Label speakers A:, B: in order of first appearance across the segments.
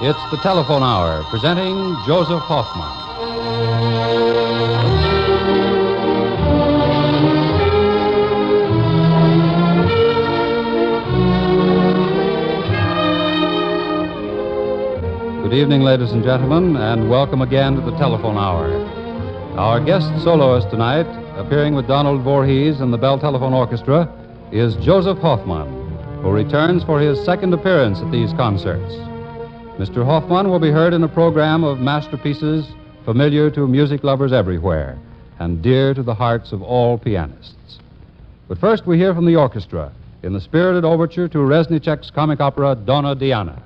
A: It's the Telephone Hour, presenting Joseph Hofmann. Good evening, ladies and gentlemen, and welcome again to the Telephone Hour. Our guest soloist tonight, appearing with Donald Voorhees and the Bell Telephone Orchestra, is Josef Hofmann, who returns for his second appearance at these concerts. Mr. Hofmann will be heard in a program of masterpieces familiar to music lovers everywhere and dear to the hearts of all pianists. But first we hear from the orchestra in the spirited overture to Reznicek's comic opera Donna Diana.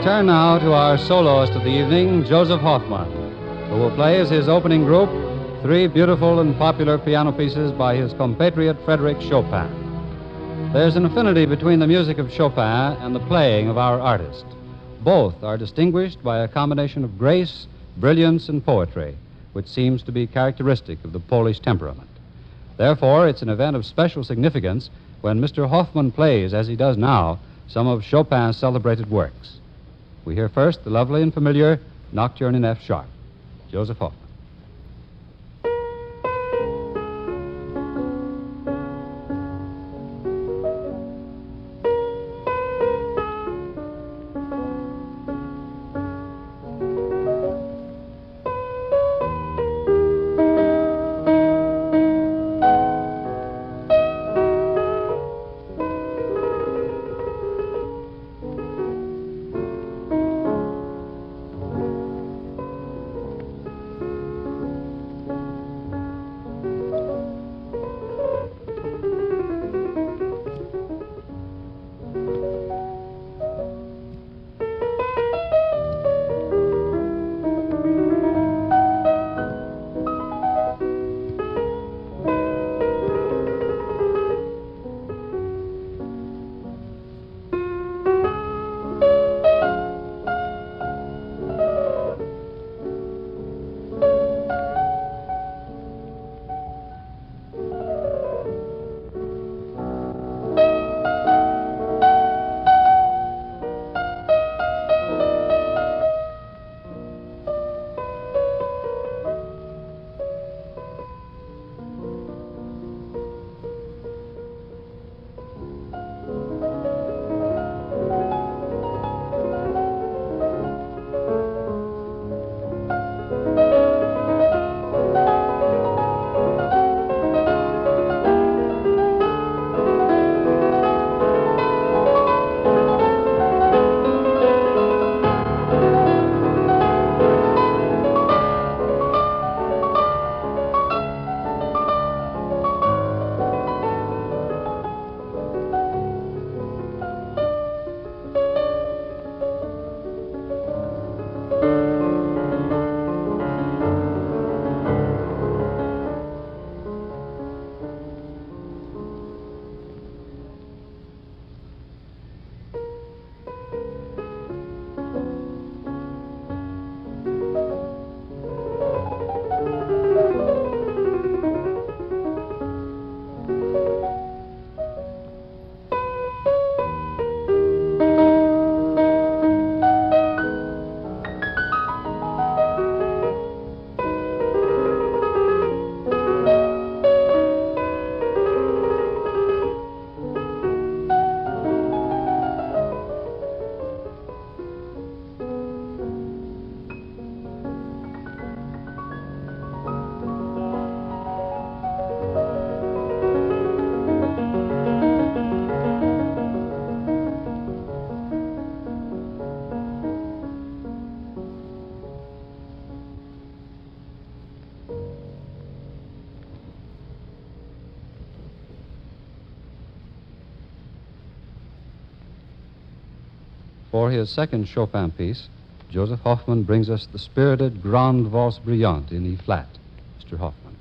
A: turn now to our soloist of the evening, Josef Hofmann, who will play as his opening group three beautiful and popular piano pieces by his compatriot Frédéric Chopin. There's an affinity between the music of Chopin and the playing of our artist. Both are distinguished by a combination of grace, brilliance, and poetry, which seems to be characteristic of the Polish temperament. Therefore, it's an event of special significance when Mr. Hofmann plays, as he does now, some of Chopin's celebrated works. We hear first the lovely and familiar Nocturne in F sharp. Josef Hofmann. For his second Chopin piece, Josef Hofmann brings us the spirited Grande Valse Brillante in E flat. Mr. Hofmann.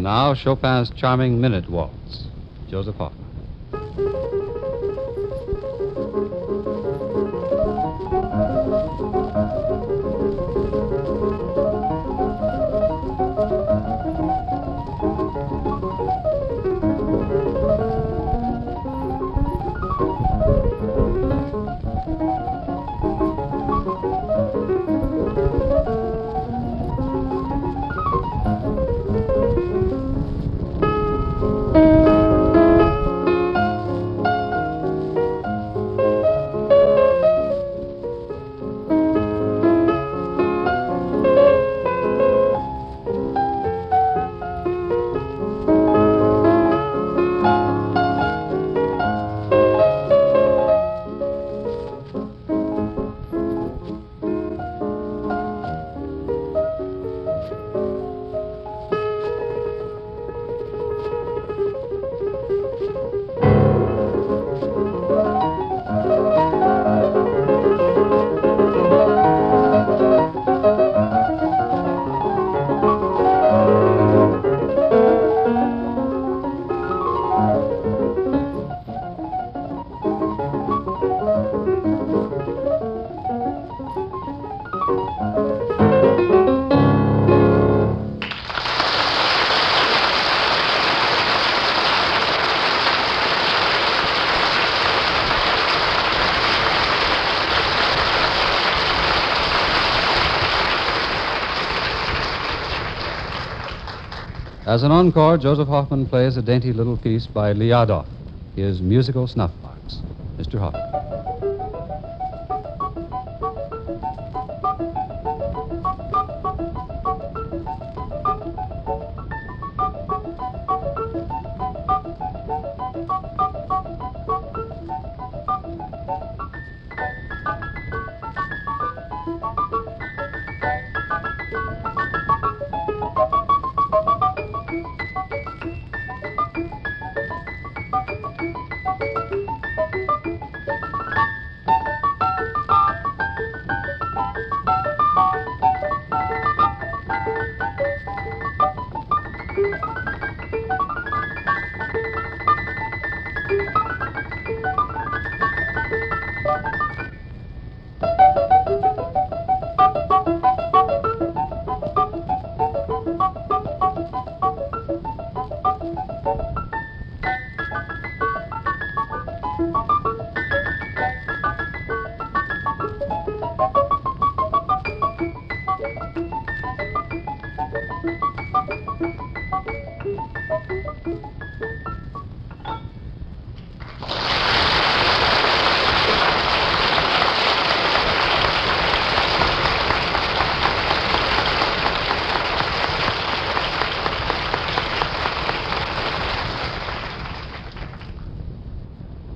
A: now, Chopin's charming Minute Waltz. Joseph Hofmann. As an encore, Joseph Hofmann plays a dainty little piece by Liadov, his musical snuff box. Mr. Hofmann.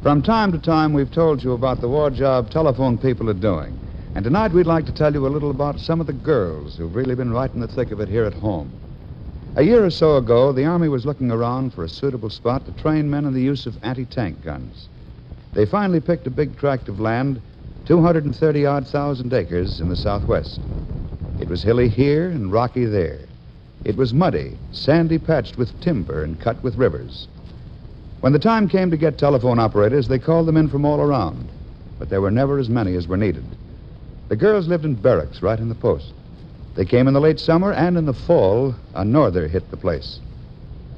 B: From time to time, we've told you about the war job telephone people are doing. And tonight, we'd like to tell you a little about some of the girls who've really been right in the thick of it here at home. A year or so ago, the Army was looking around for a suitable spot to train men in the use of anti-tank guns. They finally picked a big tract of land, 230-odd thousand acres in the southwest. It was hilly here and rocky there. It was muddy, sandy patched with timber and cut with rivers. When the time came to get telephone operators, they called them in from all around, but there were never as many as were needed. The girls lived in barracks right in the post. They came in the late summer, and in the fall, a norther hit the place.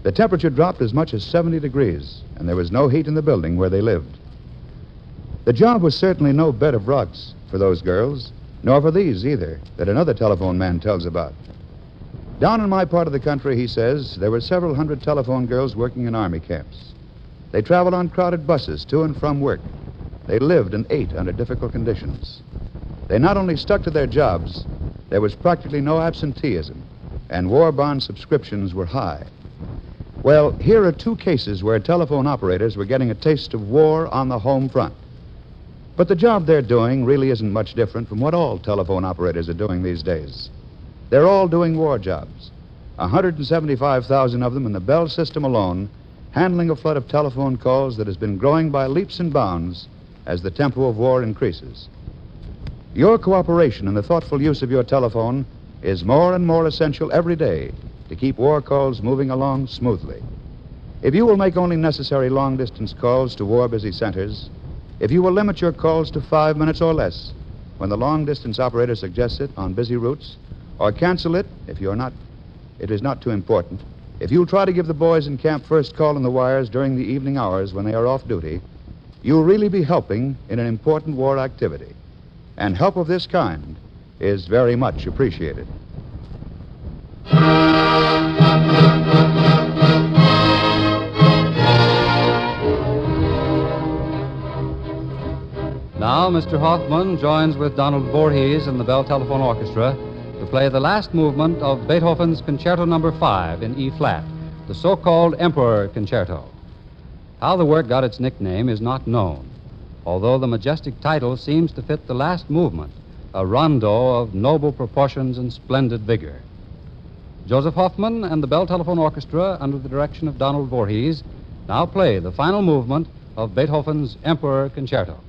B: The temperature dropped as much as 70 degrees, and there was no heat in the building where they lived. The job was certainly no bed of rocks for those girls, nor for these either, that another telephone man tells about. Down in my part of the country, he says, there were several hundred telephone girls working in Army camps. They traveled on crowded buses to and from work. They lived and ate under difficult conditions. They not only stuck to their jobs, there was practically no absenteeism, and war bond subscriptions were high. Well, here are two cases where telephone operators were getting a taste of war on the home front. But the job they're doing really isn't much different from what all telephone operators are doing these days. They're all doing war jobs. 175,000 of them in the Bell system alone, handling a flood of telephone calls that has been growing by leaps and bounds as the tempo of war increases. Your cooperation in the thoughtful use of your telephone is more and more essential every day to keep war calls moving along smoothly. If you will make only necessary long-distance calls to war-busy centers, if you will limit your calls to 5 minutes or less when the long-distance operator suggests it on busy routes, or cancel it if it is not too important, if you'll try to give the boys in camp first call on the wires during the evening hours when they are off duty, you'll really be helping in an important war activity. And help of this kind is very much appreciated.
A: Now, Mr. Hofmann joins with Donald Voorhees and the Bell Telephone Orchestra to play the last movement of Beethoven's Concerto No. 5 in E-flat, the so-called Emperor Concerto. How the work got its nickname is not known, although the majestic title seems to fit the last movement, a rondo of noble proportions and splendid vigor. Joseph Hofmann and the Bell Telephone Orchestra, under the direction of Donald Voorhees, now play the final movement of Beethoven's Emperor Concerto.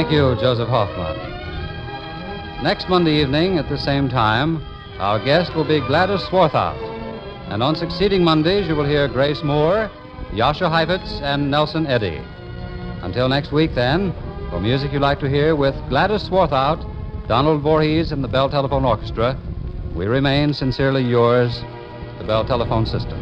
A: Thank you, Joseph Hofmann. Next Monday evening at the same time, our guest will be Gladys Swarthout. And on succeeding Mondays, you will hear Grace Moore, Yasha Heifetz, and Nelson Eddy. Until next week, then, for music you like to hear with Gladys Swarthout, Donald Voorhees, and the Bell Telephone Orchestra, we remain sincerely yours, the Bell Telephone System.